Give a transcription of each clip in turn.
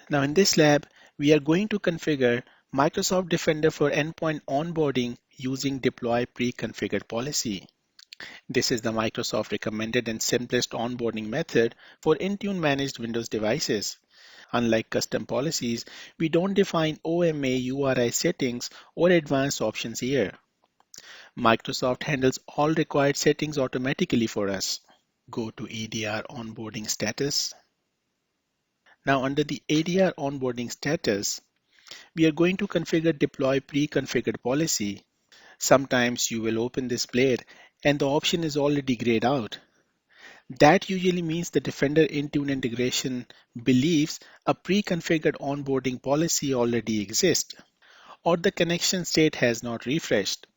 Now in this lab, we are going to configure Microsoft Defender for endpoint onboarding using deploy pre-configured policy. This is the Microsoft recommended and simplest onboarding method for Intune managed Windows devices. Unlike custom policies, we don't define OMA URI settings or advanced options here. Microsoft handles all required settings automatically for us. Go to ADR onboarding status. Now under the ADR onboarding status, we are going to configure deploy pre-configured policy. Sometimes you will open this blade and the option is already grayed out. That usually means the Defender Intune integration believes a pre-configured onboarding policy already exists, or the connection state has not refreshed.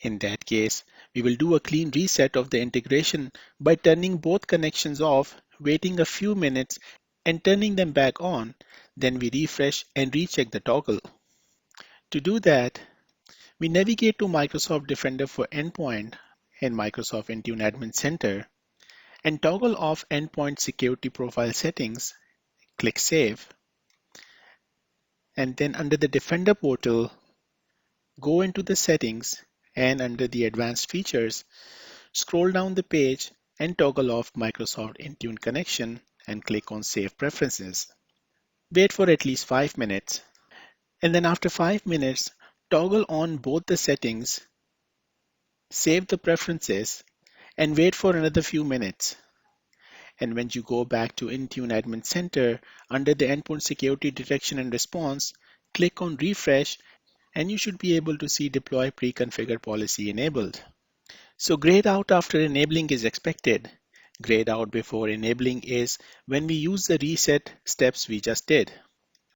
In that case, we will do a clean reset of the integration by turning both connections off, waiting a few minutes, and turning them back on. Then we refresh and recheck the toggle. To do that, we navigate to Microsoft Defender for Endpoint in Microsoft Intune Admin Center and toggle off Endpoint Security Profile Settings. Click Save. And then under the Defender portal, go into the Settings and under the Advanced Features, scroll down the page and toggle off Microsoft Intune connection and click on Save Preferences. Wait for at least 5 minutes. And then after 5 minutes, toggle on both the settings, save the preferences, and wait for another few minutes. And when you go back to Intune Admin Center, under the Endpoint Security Detection and Response, click on Refresh, and you should be able to see Deploy Pre-configured Policy enabled. So grayed out after enabling is expected. Grayed out before enabling is when we use the reset steps we just did.